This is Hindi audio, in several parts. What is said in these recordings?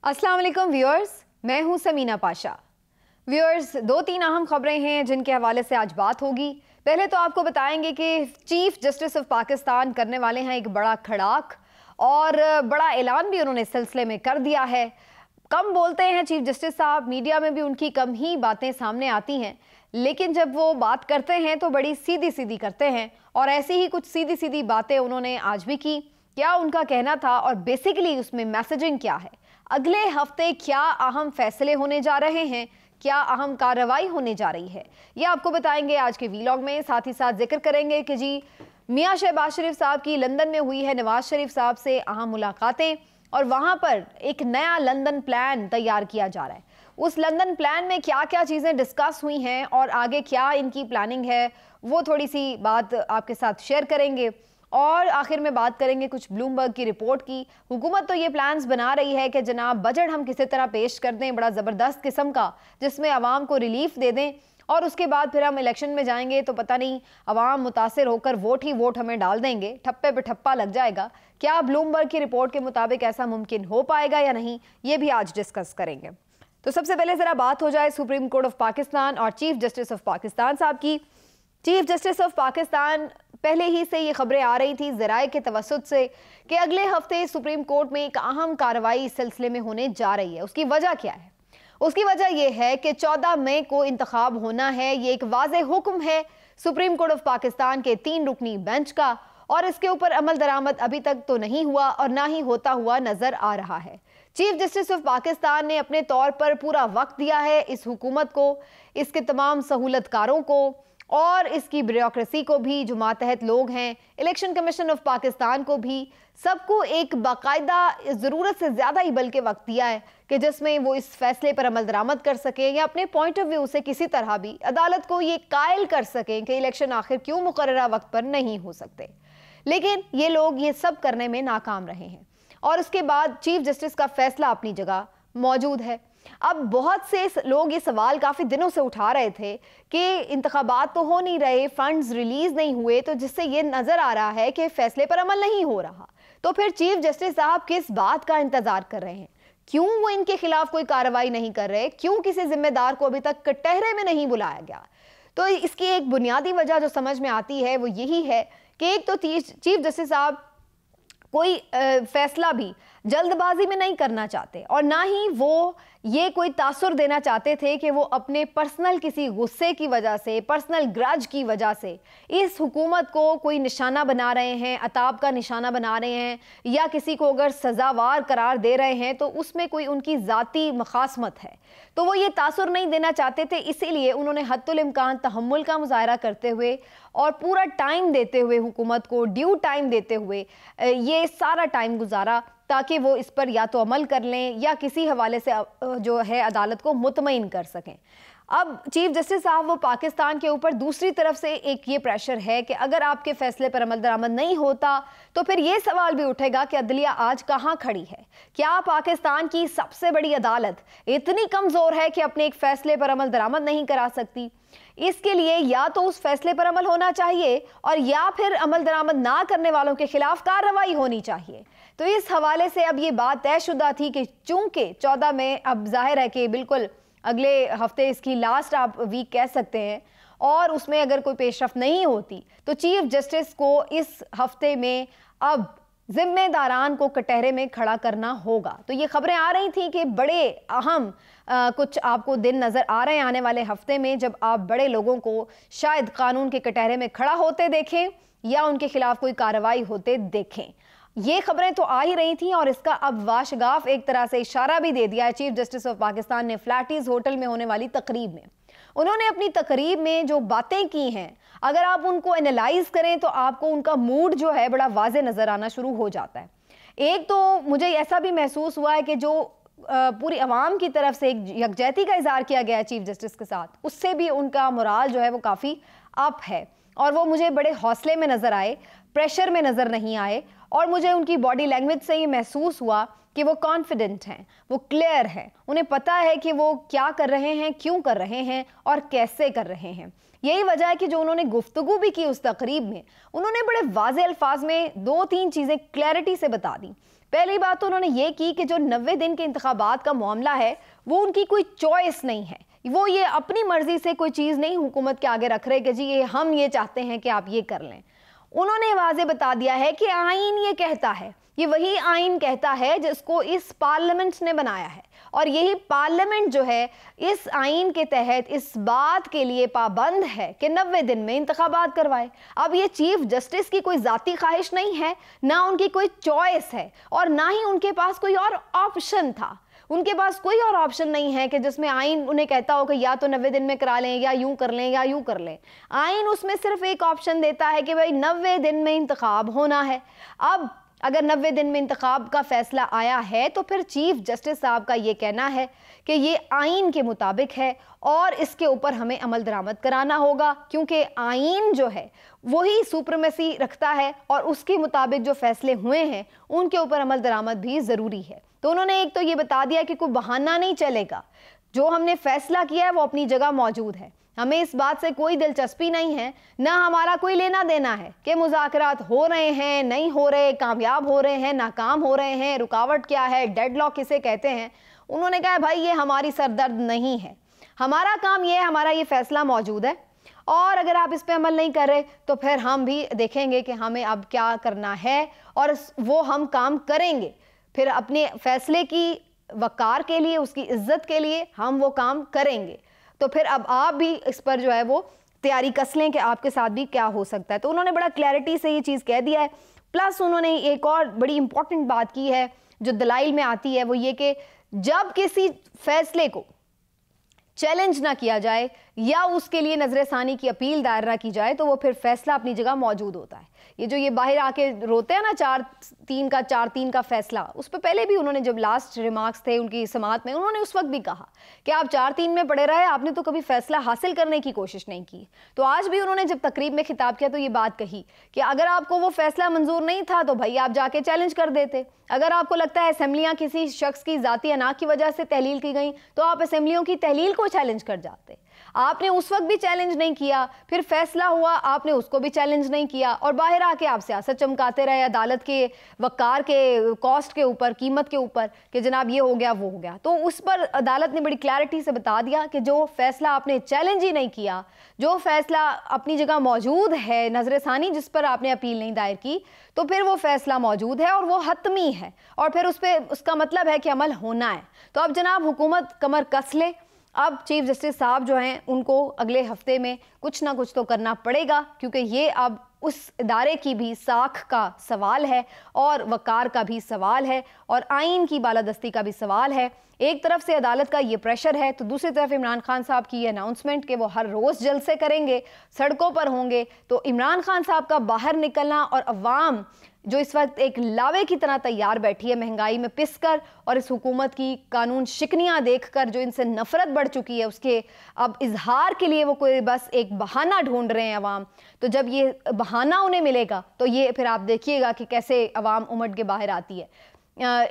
अस्सलाम वालेकुम व्यूअर्स, मैं हूं समीना पाशा। व्यूअर्स, दो तीन अहम खबरें हैं जिनके हवाले से आज बात होगी। पहले तो आपको बताएंगे कि चीफ जस्टिस ऑफ पाकिस्तान करने वाले हैं एक बड़ा खड़ाक और बड़ा ऐलान भी उन्होंने इस सिलसिले में कर दिया है। कम बोलते हैं चीफ जस्टिस साहब, मीडिया में भी उनकी कम ही बातें सामने आती हैं, लेकिन जब वो बात करते हैं तो बड़ी सीधी सीधी करते हैं और ऐसी ही कुछ सीधी सीधी बातें उन्होंने आज भी की। क्या उनका कहना था और बेसिकली उसमें मैसेजिंग क्या है, अगले हफ्ते क्या अहम फैसले होने जा रहे हैं, क्या अहम कार्रवाई होने जा रही है, ये आपको बताएंगे आज के वीलॉग में। साथ ही साथ जिक्र करेंगे कि जी मियां शहबाज शरीफ साहब की लंदन में हुई है नवाज शरीफ साहब से अहम मुलाकातें और वहां पर एक नया लंदन प्लान तैयार किया जा रहा है। उस लंदन प्लान में क्या क्या चीज़ें डिस्कस हुई हैं और आगे क्या इनकी प्लानिंग है, वो थोड़ी सी बात आपके साथ शेयर करेंगे। और आखिर में बात करेंगे कुछ ब्लूमबर्ग की रिपोर्ट की। हुकूमत तो ये प्लान्स बना रही है कि जनाब बजट हम किसी तरह पेश कर दें, बड़ा ज़बरदस्त किस्म का, जिसमें आवाम को रिलीफ दे दें और उसके बाद फिर हम इलेक्शन में जाएंगे तो पता नहीं आवाम मुतासिर होकर वोट ही वोट हमें डाल देंगे, ठप्पे पे ठप्पा लग जाएगा। क्या ब्लूमबर्ग की रिपोर्ट के मुताबिक ऐसा मुमकिन हो पाएगा या नहीं, ये भी आज डिस्कस करेंगे। तो सबसे पहले ज़रा बात हो जाए सुप्रीम कोर्ट ऑफ पाकिस्तान और चीफ जस्टिस ऑफ पाकिस्तान साहब की। चीफ जस्टिस ऑफ पाकिस्तान, पहले ही से ये खबरें आ रही थी ज़राए के तवस्सुत से कि अगले हफ्ते सुप्रीम कोर्ट में एक अहम कार्रवाई इस सिलसिले में होने जा रही है। उसकी वजह क्या है? उसकी वजह यह है कि 14 मई को इंतखाब होना है। ये एक वाज़ेह हुक्म है सुप्रीम कोर्ट ऑफ पाकिस्तान के 3 रुकनी बेंच का और इसके ऊपर अमल दरामद अभी तक तो नहीं हुआ और ना ही होता हुआ नजर आ रहा है। चीफ जस्टिस ऑफ पाकिस्तान ने अपने तौर पर पूरा वक्त दिया है इस हुकूमत को, इसके तमाम सहूलतकारों को और इसकी ब्यूरोक्रेसी को भी, जो मातहत लोग हैं, इलेक्शन कमीशन ऑफ पाकिस्तान को भी, सबको एक बाकायदा ज़रूरत से ज़्यादा ही बल्कि वक्त दिया है कि जिसमें वो इस फैसले पर अमल दरामद कर सकें या अपने पॉइंट ऑफ व्यू से किसी तरह भी अदालत को ये कायल कर सकें कि इलेक्शन आखिर क्यों मुकर्ररा वक्त पर नहीं हो सकते। लेकिन ये लोग ये सब करने में नाकाम रहे हैं और उसके बाद चीफ जस्टिस का फैसला अपनी जगह मौजूद है। अब बहुत से लोग ये सवाल काफ़ी दिनों से उठा रहे थे कि इंतखाबात तो हो नहीं रहे, फंड्स रिलीज नहीं हुए, तो जिससे ये नज़र आ रहा है कि फैसले पर अमल नहीं हो रहा। तो फिर चीफ जस्टिस साहब किस बात का इंतजार कर रहे हैं? क्यों वो इनके खिलाफ कोई कार्रवाई नहीं कर रहे? क्यों किसी जिम्मेदार को अभी तक कटहरे में नहीं बुलाया गया? तो इसकी एक बुनियादी वजह जो समझ में आती है वो यही है कि एक तो चीफ जस्टिस साहब कोई फैसला भी जल्दबाजी में नहीं करना चाहते और ना ही वो ये कोई तासुर देना चाहते थे कि वो अपने पर्सनल किसी गुस्से की वजह से, पर्सनल ग्रज की वजह से इस हुकूमत को कोई निशाना बना रहे हैं, अताब का निशाना बना रहे हैं या किसी को अगर सज़ावार करार दे रहे हैं तो उसमें कोई उनकी ज़ाती मखासमत है। तो वो ये तासुर नहीं देना चाहते थे, इसीलिए उन्होंने हद्दुल इम्कान तहम्मुल का मुजाहरा करते हुए और पूरा टाइम देते हुए, हुकूमत को ड्यू टाइम देते हुए ये सारा टाइम गुजारा ताकि वो इस पर या तो अमल कर लें या किसी हवाले से जो है अदालत को मुतमईन कर सकें। अब चीफ जस्टिस साहब वो पाकिस्तान के ऊपर दूसरी तरफ से एक ये प्रेशर है कि अगर आपके फैसले पर अमल दरामद नहीं होता तो फिर ये सवाल भी उठेगा कि अदलिया आज कहाँ खड़ी है। क्या पाकिस्तान की सबसे बड़ी अदालत इतनी कमज़ोर है कि अपने एक फैसले पर अमल दरामद नहीं करा सकती? इसके लिए या तो उस फैसले पर अमल होना चाहिए और या फिर अमल दरामद ना करने वालों के खिलाफ कार्रवाई होनी चाहिए। तो इस हवाले से अब ये बात तयशुदा थी कि चूंकि 14 में अब जाहिर है कि बिल्कुल अगले हफ्ते इसकी लास्ट आप वीक कह सकते हैं और उसमें अगर कोई पेशरफ नहीं होती तो चीफ जस्टिस को इस हफ्ते में अब जिम्मेदारान को कटहरे में खड़ा करना होगा। तो ये खबरें आ रही थी कि बड़े अहम कुछ आपको दिन नज़र आ रहे हैं आने वाले हफ्ते में जब आप बड़े लोगों को शायद कानून के कटहरे में खड़ा होते देखें या उनके खिलाफ कोई कार्रवाई होते देखें। ये खबरें तो आ ही रही थी और इसका अब वाशगाफ एक तरह से इशारा भी दे दिया है चीफ जस्टिस ऑफ पाकिस्तान ने फ्लैटीज होटल में होने वाली तकरीब में। उन्होंने अपनी तकरीब में जो बातें की हैं, अगर आप उनको एनालाइज करें तो आपको उनका मूड जो है बड़ा वाज़े नज़र आना शुरू हो जाता है। एक तो मुझे ऐसा भी महसूस हुआ है कि जो पूरी आवाम की तरफ से एक यकजहती का इजहार किया गया है चीफ जस्टिस के साथ, उससे भी उनका मोराल जो है वो काफ़ी अप है और वो मुझे बड़े हौसले में नज़र आए, प्रेशर में नज़र नहीं आए और मुझे उनकी बॉडी लैंग्वेज से ये महसूस हुआ कि वो कॉन्फिडेंट हैं, वो क्लियर हैं, उन्हें पता है कि वो क्या कर रहे हैं, क्यों कर रहे हैं और कैसे कर रहे हैं। यही वजह है कि जो उन्होंने गुफ्तगू भी की उस तकरीब में, उन्होंने बड़े वाज़े अल्फाज में 2-3 चीज़ें क्लैरिटी से बता दी। पहली बात तो उन्होंने ये की कि जो 90 दिन के इंतखाबात का मामला है वो उनकी कोई चॉइस नहीं है, वो ये अपनी मर्जी से कोई चीज़ नहीं हुकूमत के आगे रख रहे कि जी ये हम ये चाहते हैं कि आप ये कर लें। उन्होंने वाज़े बता दिया है कि आइन ये कहता है, ये वही आइन कहता है जिसको इस पार्लियामेंट ने बनाया है, और यही पार्लियामेंट जो है इस आइन के तहत इस बात के लिए पाबंद है कि 90 दिन में इंतखाबात करवाए। अब ये चीफ जस्टिस की कोई ज़ाती ख्वाहिश नहीं है, ना उनकी कोई चॉइस है, और ना ही उनके पास कोई और ऑप्शन था। उनके पास कोई और ऑप्शन नहीं है कि जिसमें आइन उन्हें कहता हो कि या तो 90 दिन में करा लें, या यूं कर लें, या यूं कर लें। आइन उसमें सिर्फ एक ऑप्शन देता है कि भाई 90 दिन में इंतखाब होना है। अब अगर 90 दिन में इंतखाब का फैसला आया है तो फिर चीफ जस्टिस साहब का ये कहना है कि ये आइन के मुताबिक है और इसके ऊपर हमें अमल दरामद कराना होगा, क्योंकि आइन जो है वही सुप्रीमेसी रखता है और उसके मुताबिक जो फैसले हुए हैं उनके ऊपर अमल दरामद भी ज़रूरी है। तो उन्होंने एक तो ये बता दिया कि कोई बहाना नहीं चलेगा, जो हमने फैसला किया है वो अपनी जगह मौजूद है, हमें इस बात से कोई दिलचस्पी नहीं है, ना हमारा कोई लेना देना है कि मुज़ाकरात हो रहे हैं नहीं हो रहे, कामयाब हो रहे हैं नाकाम हो रहे हैं, रुकावट क्या है, डेडलॉक किसे कहते हैं। उन्होंने कहा भाई ये हमारी सरदर्द नहीं है, हमारा काम ये है, हमारा ये फैसला मौजूद है, और अगर आप इस पर अमल नहीं कर रहे तो फिर हम भी देखेंगे कि हमें अब क्या करना है और वो हम काम करेंगे। फिर अपने फैसले की वकार के लिए, उसकी इज्जत के लिए हम वो काम करेंगे। तो फिर अब आप भी इस पर जो है वो तैयारी कस लें कि आपके साथ भी क्या हो सकता है। तो उन्होंने बड़ा क्लैरिटी से ये चीज़ कह दिया है। प्लस उन्होंने एक और बड़ी इंपॉर्टेंट बात की है जो दलाइल में आती है, वो ये कि जब किसी फैसले को चैलेंज ना किया जाए या उसके लिए नजरसानी की अपील दायर ना की जाए तो वो फिर फैसला अपनी जगह मौजूद होता है। ये जो ये बाहर आके रोते हैं ना 4-3 का फैसला, उस पर पहले भी उन्होंने जब लास्ट रिमार्क्स थे उनकी समात में, उन्होंने उस वक्त भी कहा कि आप 4-3 में पड़े रहे, आपने तो कभी फैसला हासिल करने की कोशिश नहीं की। तो आज भी उन्होंने जब तकरीब में खिताब किया तो ये बात कही कि अगर आपको वो फैसला मंजूर नहीं था तो भाई आप जाके चैलेंज कर देते। अगर आपको लगता है असेंबलियां किसी शख्स की जाती अना की वजह से तहलील की गई तो आप असेंबलियों की तहलील को चैलेंज कर जाते। आपने उस वक्त भी चैलेंज नहीं किया, फिर फैसला हुआ आपने उसको भी चैलेंज नहीं किया, और बाहर आके आप सियासत चमकाते रहे अदालत के वक़ार के कॉस्ट के ऊपर, कीमत के ऊपर कि जनाब ये हो गया वो हो गया। तो उस पर अदालत ने बड़ी क्लैरिटी से बता दिया कि जो फैसला आपने चैलेंज ही नहीं किया, जो फैसला अपनी जगह मौजूद है, नजरसानी जिस पर आपने अपील नहीं दायर की, तो फिर वो फैसला मौजूद है और वो हतमी है, और फिर उस पर उसका मतलब है कि अमल होना है। तो अब जनाब हुकूमत कमर कस ले। अब चीफ जस्टिस साहब जो हैं उनको अगले हफ्ते में कुछ ना कुछ तो करना पड़ेगा, क्योंकि ये अब उस इदारे की भी साख का सवाल है और वकार का भी सवाल है और आइन की बालादस्ती का भी सवाल है। एक तरफ से अदालत का ये प्रेशर है तो दूसरी तरफ इमरान खान साहब की ये अनाउंसमेंट कि वो हर रोज़ जलसे करेंगे, सड़कों पर होंगे। तो इमरान खान साहब का बाहर निकलना और अवाम जो इस वक्त एक लावे की तरह तैयार बैठी है महंगाई में पिस कर और इस हुकूमत की कानून शिकनियाँ देख कर जो इनसे नफरत बढ़ चुकी है, उसके अब इजहार के लिए वो कोई बस एक बहाना ढूंढ रहे हैं अवाम। तो जब ये बहाना उन्हें मिलेगा तो ये फिर आप देखिएगा कि कैसे अवाम उमड़ के बाहर आती है।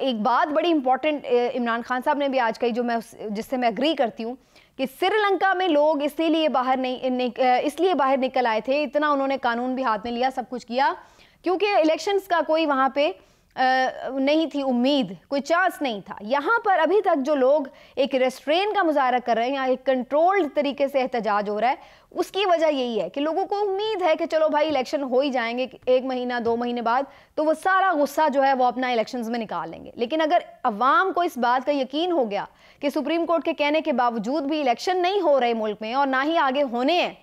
एक बात बड़ी इंपॉर्टेंट इमरान खान साहब ने भी आज कही, जो जिससे मैं एग्री करती हूँ, कि श्रीलंका में लोग इसलिए बाहर निकल आए थे, इतना उन्होंने कानून भी हाथ में लिया, सब कुछ किया, क्योंकि इलेक्शंस का कोई वहाँ पे नहीं थी उम्मीद, कोई चांस नहीं था। यहाँ पर अभी तक जो लोग एक रेस्ट्रेन का मुजाहरा कर रहे हैं या एक कंट्रोल्ड तरीके से एहतजाज हो रहा है, उसकी वजह यही है कि लोगों को उम्मीद है कि चलो भाई इलेक्शन हो ही जाएंगे 1 महीना 2 महीने बाद, तो वो सारा गुस्सा जो है वो अपना इलेक्शंस में निकाल लेंगे। लेकिन अगर अवाम को इस बात का यकीन हो गया कि सुप्रीम कोर्ट के कहने के बावजूद भी इलेक्शन नहीं हो रहे मुल्क में और ना ही आगे होने हैं,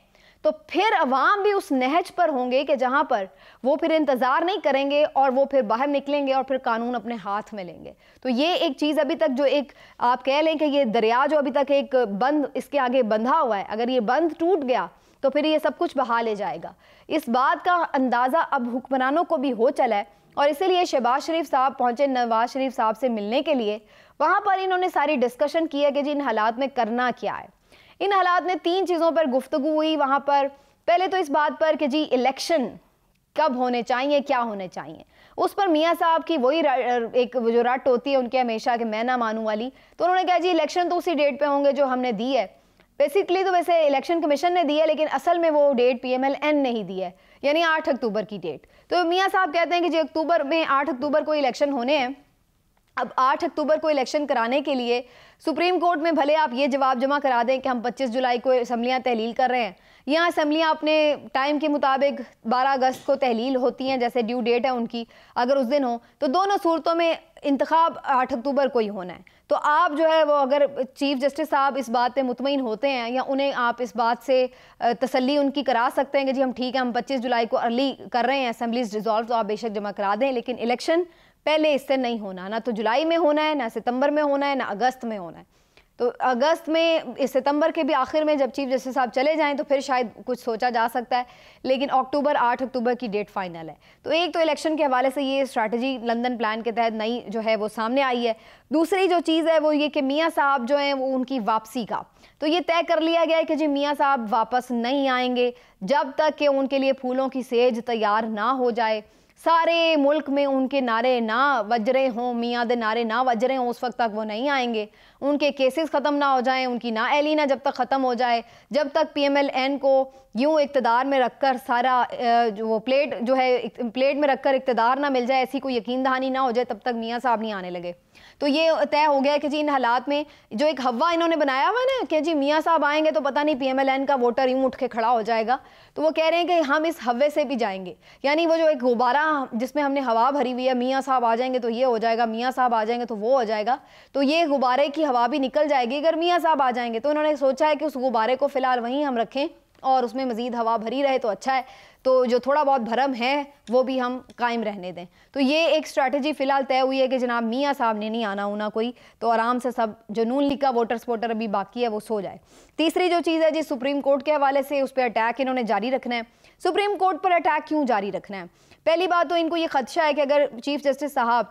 तो फिर अवाम भी उस नहज पर होंगे कि जहां पर वो फिर इंतज़ार नहीं करेंगे और वो फिर बाहर निकलेंगे और फिर कानून अपने हाथ में लेंगे। तो ये एक चीज़ अभी तक जो एक आप कह लें कि ये दरिया जो अभी तक एक बंद इसके आगे बंधा हुआ है, अगर ये बंद टूट गया तो फिर ये सब कुछ बहा ले जाएगा। इस बात का अंदाज़ा अब हुक्मरानों को भी हो चला है और इसीलिए शहबाज शरीफ साहब पहुँचे नवाज शरीफ साहब से मिलने के लिए। वहाँ पर इन्होंने सारी डिस्कशन की है कि जी इन हालात में करना क्या है। इन हालात में 3 चीज़ों पर गुफ्तगू हुई वहाँ पर। पहले तो इस बात पर कि जी इलेक्शन कब होने चाहिए, क्या होने चाहिए, उस पर मियाँ साहब की वही एक जो रट होती है उनके हमेशा कि मैं ना मानूं वाली। तो उन्होंने कहा जी इलेक्शन तो उसी डेट पे होंगे जो हमने दी है। बेसिकली तो वैसे इलेक्शन कमीशन ने दी है, लेकिन असल में वो डेट PMLN ने ही दी है, यानी 8 अक्टूबर की डेट। तो मियाँ साहब कहते हैं कि जी अक्टूबर में 8 अक्टूबर को इलेक्शन होने हैं। अब 8 अक्टूबर को इलेक्शन कराने के लिए सुप्रीम कोर्ट में भले आप ये जवाब जमा करा दें कि हम 25 जुलाई को असम्बलियाँ तहलील कर रहे हैं, या असम्बलियाँ अपने टाइम के मुताबिक 12 अगस्त को तहलील होती हैं, जैसे ड्यू डेट है उनकी, अगर उस दिन हो, तो दोनों सूरतों में इंतखाब 8 अक्टूबर को ही होना है। तो आप जो है वो अगर चीफ जस्टिस साहब इस बात पे मुतमईन होते हैं, या उन्हें आप इस बात से तसल्ली उनकी करा सकते हैं कि जी हम ठीक है, हम 25 जुलाई को अर्ली कर रहे हैं असेंबलीज डिसॉल्व, तो आप बेशक जमा करा दें, लेकिन इलेक्शन पहले इससे नहीं होना, ना तो जुलाई में होना है, ना सितंबर में होना है, ना अगस्त में होना है। तो अगस्त में, इस सितंबर के भी आखिर में जब चीफ जस्टिस साहब चले जाएं तो फिर शायद कुछ सोचा जा सकता है, लेकिन 8 अक्टूबर की डेट फाइनल है। तो एक तो इलेक्शन के हवाले से ये स्ट्रैटेजी लंदन प्लान के तहत नई जो है वो सामने आई है। दूसरी जो चीज़ है वो ये कि मियाँ साहब जो हैं वो उनकी वापसी का तो ये तय कर लिया गया है कि जी मियाँ साहब वापस नहीं आएंगे जब तक कि उनके लिए फूलों की सेज तैयार ना हो जाए, सारे मुल्क में उनके नारे ना वज रहे हों, मियाँ दे नारे ना वज रहे हों, उस वक्त तक वो नहीं आएंगे। उनके केसेस ख़त्म ना हो जाएं, उनकी ना एलिना जब तक ख़त्म हो जाए, जब तक PMLN को यूँ इक़्तिदार में रखकर सारा जो वो प्लेट जो है प्लेट में रखकर इक़्तिदार ना मिल जाए, ऐसी कोई यकीन दहानी ना हो जाए, तब तक मियाँ साहब नहीं आने लगे। तो ये तय हो गया है कि जी इन हालात में जो एक हवा इन्होंने बनाया हुआ है ना कि जी मियाँ साहब आएंगे तो पता नहीं PMLN का वोटर यूँ उठ के खड़ा हो जाएगा, तो वो कह रहे हैं कि हम इस हवे से भी जाएंगे, यानी वो जो एक गुब्बारा जिसमें हमने हवा भरी हुई है, मियाँ साहब आ जाएंगे तो ये हो जाएगा, मियाँ साहब आ जाएंगे तो वो हो जाएगा, तो ये गुब्बारे की हवा भी निकल जाएगी अगर मियाँ साहब आ जाएंगे। तो उन्होंने सोचा है कि उस गुब्बारे को फ़िलहाल वहीं हम रखें और उसमें मज़ीद हवा भरी रहे तो अच्छा है, तो जो थोड़ा बहुत भरम है वो भी हम कायम रहने दें। तो ये एक स्ट्रैटेजी फ़िलहाल तय हुई है कि जनाब मियाँ साहब ने नहीं आना होना कोई, तो आराम से सब जो नून लीग का वोटर सपोर्टर अभी बाकी है वो सो जाए। तीसरी जो चीज़ है जी सुप्रीम कोर्ट के हवाले से, उस पर अटैक इन्होंने जारी रखना है। सुप्रीम कोर्ट पर अटैक क्यों जारी रखना है? पहली बात तो इनको ये खदशा है कि अगर चीफ जस्टिस साहब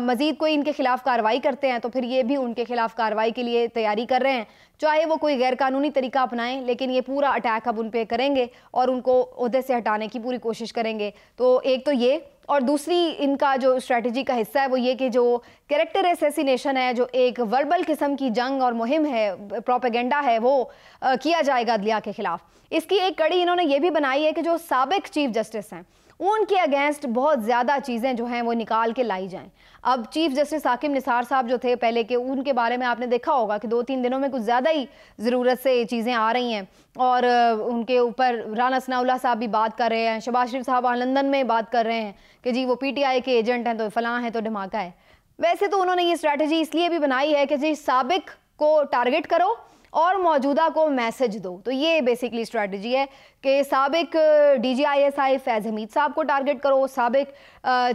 मज़ीद कोई इनके खिलाफ कार्रवाई करते हैं तो फिर ये भी उनके खिलाफ कार्रवाई के लिए तैयारी कर रहे हैं, चाहे वो कोई गैर कानूनी तरीका अपनाएं, लेकिन ये पूरा अटैक अब उन पे करेंगे और उनको ओहदे से हटाने की पूरी कोशिश करेंगे। तो एक तो ये, और दूसरी इनका जो स्ट्रेटजी का हिस्सा है वो ये कि जो कैरेक्टर असैसिनेशन है, जो एक वर्बल किस्म की जंग और मुहिम है, प्रोपेगेंडा है, वो किया जाएगा अदलिया के खिलाफ। इसकी एक कड़ी इन्होंने ये भी बनाई है कि जो साबिक चीफ जस्टिस हैं उनके अगेंस्ट बहुत ज़्यादा चीज़ें जो हैं वो निकाल के लाई जाएं। अब चीफ जस्टिस हाकिम निसार साहब जो थे पहले के, उनके बारे में आपने देखा होगा कि 2-3 दिनों में कुछ ज़्यादा ही ज़रूरत से चीज़ें आ रही हैं और उनके ऊपर राना सनाउल्लाह साहब भी बात कर रहे हैं, शहबाज शरीफ साहब लंदन में बात कर रहे हैं कि जी वो PTI के एजेंट हैं तो फलां है तो धमाका है। वैसे तो उन्होंने ये स्ट्रैटेजी इसलिए भी बनाई है कि जी साबिक को टारगेट करो और मौजूदा को मैसेज दो। तो ये बेसिकली स्ट्रैटेजी है कि साबिक DGISI फैज़ हमीद साहब को टारगेट करो, साबिक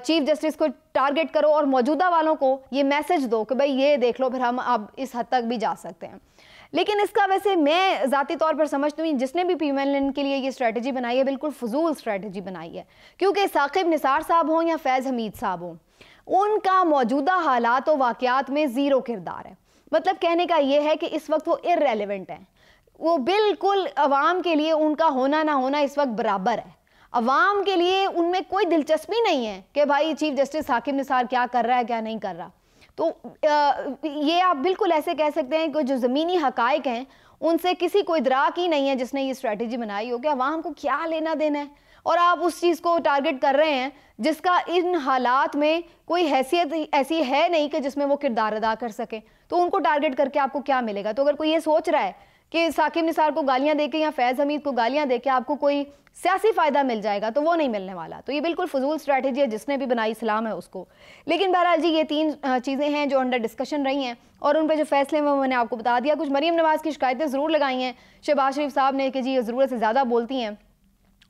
चीफ जस्टिस को टारगेट करो और मौजूदा वालों को ये मैसेज दो कि भाई ये देख लो, फिर हम अब इस हद तक भी जा सकते हैं। लेकिन इसका वैसे मैं ज़ाती तौर पर समझती हूँ जिसने भी PMLN के लिए ये स्ट्रैटेजी बनाई है बिल्कुल फजूल स्ट्रैटेजी बनाई है, क्योंकि साकिब निसार साहब हों या फैज़ हमीद साहब हों, उनका मौजूदा हालात और वाक़यात में ज़ीरो किरदार है। मतलब कहने का ये है कि इस वक्त वो इररेलेवेंट हैं, वो बिल्कुल अवाम के लिए उनका होना ना होना इस वक्त बराबर है। अवाम के लिए उनमें कोई दिलचस्पी नहीं है कि भाई चीफ जस्टिस हाकिम निसार क्या कर रहा है क्या नहीं कर रहा। तो ये आप बिल्कुल ऐसे कह सकते हैं कि जो ज़मीनी हकायक हैं उनसे किसी को इदराक ही नहीं है जिसने ये स्ट्रैटेजी बनाई हो कि अवाम को क्या लेना देना है, और आप उस चीज़ को टारगेट कर रहे हैं जिसका इन हालात में कोई हैसियत ऐसी है नहीं कि जिसमें वो किरदार अदा कर सके। तो उनको टारगेट करके आपको क्या मिलेगा? तो अगर कोई ये सोच रहा है कि साकिब निसार को गालियां देके या फैज़ हमीद को गालियां देके आपको कोई सियासी फ़ायदा मिल जाएगा, तो वो नहीं मिलने वाला। तो ये बिल्कुल फजूल स्ट्रैटेजी है, जिसने भी बनाई सलाम है उसको। लेकिन बहरहाल जी ये 3 चीज़ें हैं जो अंडर डिस्कशन रही हैं और उन पर जो फैसले हैं वो मैंने आपको बता दिया। कुछ मरीम नवाज़ की शिकायतें ज़रूर लगाई हैं शहबाज शरीफ साहब ने कि जी ये ज़रूरत से ज़्यादा बोलती हैं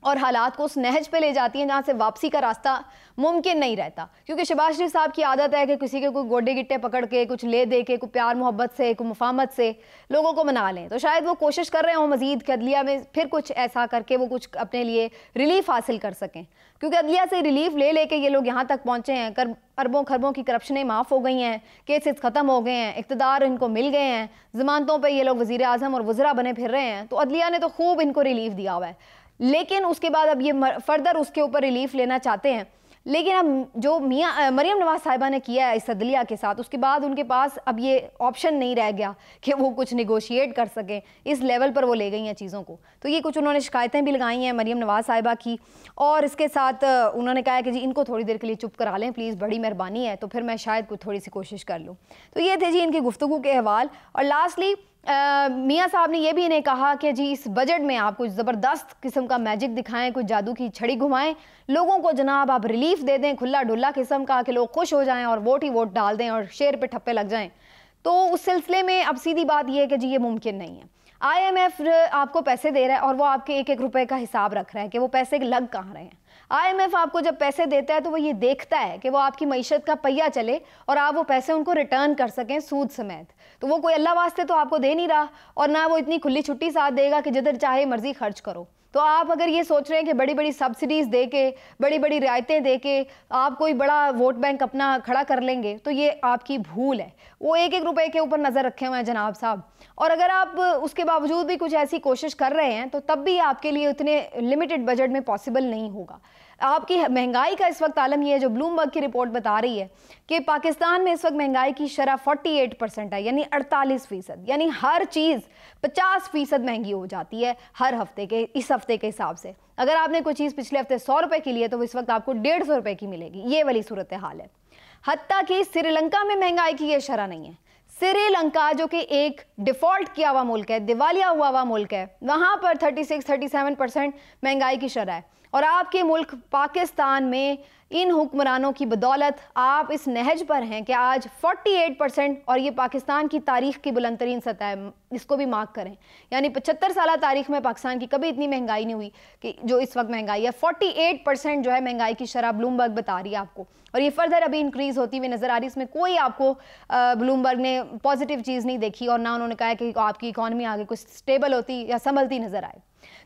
और हालात को उस नहज पे ले जाती हैं जहाँ से वापसी का रास्ता मुमकिन नहीं रहता, क्योंकि शहबाज शरीफ साहब की आदत है कि किसी के कोई गोडे गिट्टे पकड़ के कुछ ले दे के, कोई प्यार मोहब्बत से, कोई मुफाहमत से लोगों को मना लें। तो शायद वो कोशिश कर रहे हों मज़ीद कि अदलिया में फिर कुछ ऐसा करके वो कुछ अपने लिए रिलीफ हासिल कर सकें, क्योंकि अदलिया से रिलीफ ले लेके ये लोग यहाँ तक पहुँचे हैं। अरबों खरबों की करप्शनें माफ़ हो गई हैं, केसेस ख़त्म हो गए हैं, इक़्तिदार इनको मिल गए हैं, ज़मानतों पर ये लोग वज़ीर आज़म और वज़रा बने फिर रहे हैं। तो अदलिया ने तो खूब इनको रिलीफ दिया हुआ है, लेकिन उसके बाद अब ये फर्दर उसके ऊपर रिलीफ लेना चाहते हैं। लेकिन अब जो मरियम नवाज साहिबा ने किया है इस अदलिया के साथ, उसके बाद उनके पास अब ये ऑप्शन नहीं रह गया कि वो कुछ निगोशिएट कर सकें। इस लेवल पर वो ले गई हैं चीज़ों को। तो ये कुछ उन्होंने शिकायतें भी लगाई हैं मरियम नवाज साहिबा की, और इसके साथ उन्होंने कहा है कि जी इनको थोड़ी देर के लिए चुप करा लें प्लीज़, बड़ी मेहरबानी है, तो फिर मैं शायद कुछ थोड़ी सी कोशिश कर लूँ। तो ये थे जी इनकी गुफ्तगू के अहवाल। और लास्टली मियाँ साहब ने यह भी इन्हें कहा कि जी इस बजट में आप कुछ ज़बरदस्त किस्म का मैजिक दिखाएं, कुछ जादू की छड़ी घुमाएं, लोगों को जनाब आप रिलीफ दे दें, खुला डुल्ला किस्म का, कि लोग खुश हो जाएं और वोट ही वोट डाल दें और शेर पे ठप्पे लग जाएं। तो उस सिलसिले में अब सीधी बात यह है कि जी ये मुमकिन नहीं है। IMF आपको पैसे दे रहा है और वो आपके एक एक रुपए का हिसाब रख रहा है कि वो पैसे लग कहाँ रहे हैं। IMF आपको जब पैसे देता है तो वो ये देखता है कि वो आपकी मईशत का पहिया चले और आप वो पैसे उनको रिटर्न कर सकें सूद समेत। तो वो कोई अल्लाह वास्ते तो आपको दे नहीं रहा, और ना वो इतनी खुली छुट्टी साथ देगा कि जिधर चाहे मर्जी खर्च करो। तो आप अगर ये सोच रहे हैं कि बड़ी बड़ी सब्सिडीज़ दे के, बड़ी बड़ी रियायतें दे के आप कोई बड़ा वोट बैंक अपना खड़ा कर लेंगे, तो ये आपकी भूल है। वो एक एक रुपए के ऊपर नज़र रखे हुए हैं जनाब साहब, और अगर आप उसके बावजूद भी कुछ ऐसी कोशिश कर रहे हैं तो तब भी आपके लिए उतने लिमिटेड बजट में पॉसिबल नहीं होगा। आपकी महंगाई का इस वक्त आलम यह है, जो ब्लूमबर्ग की रिपोर्ट बता रही है कि पाकिस्तान में इस वक्त महंगाई की शरह 48% है, यानी 48%, यानी हर चीज़ 50% महंगी हो जाती है हर हफ्ते के, इस हफ्ते के हिसाब से। अगर आपने कोई चीज़ पिछले हफ्ते 100 रुपए की ली है तो इस वक्त आपको 150 रुपए की मिलेगी। ये वाली सूरत हाल है। हत्ता कि श्रीलंका में महंगाई की यह शरह नहीं है। श्रीलंका जो कि एक डिफॉल्ट किया हुआ मुल्क है, दिवालिया हुआ हुआ मुल्क है, वहाँ पर 36-37% महंगाई की शरह है। और आपके मुल्क पाकिस्तान में इन हुक्मरानों की बदौलत आप इस नहज पर हैं कि आज 48%, और ये पाकिस्तान की तारीख की बुलंद तरीन सतह है, इसको भी मार्क करें। यानी 75 साल तारीख में पाकिस्तान की कभी इतनी महंगाई नहीं हुई कि जो इस वक्त महंगाई है। 48% जो है महंगाई की शरह ब्लूमबर्ग बता रही है आपको, और ये फर्दर अभी इंक्रीज होती हुई नजर आ रही है। इसमें कोई आपको ब्लूमबर्ग ने पॉजिटिव चीज़ नहीं देखी, और ना उन्होंने कहा कि आपकी इकॉनमी आगे कुछ स्टेबल होती या संभलती नजर आए।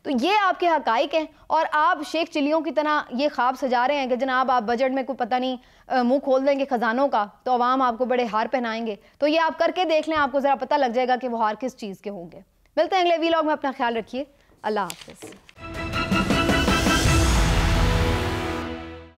तो ये आपके हकाइक हैं, और आप शेख चिलियों की तरह ये ख्वाब सजा रहे हैं कि जनाब आप बजट में कोई पता नहीं मुंह खोल देंगे खजानों का तो अवाम आपको बड़े हार पहनाएंगे। तो ये आप करके देख लें, आपको ज़रा पता लग जाएगा कि वो हार किस चीज़ के होंगे। मिलते हैं अगले वीलॉग में, अपना ख्याल रखिए। अल्लाह हाफ़िज़।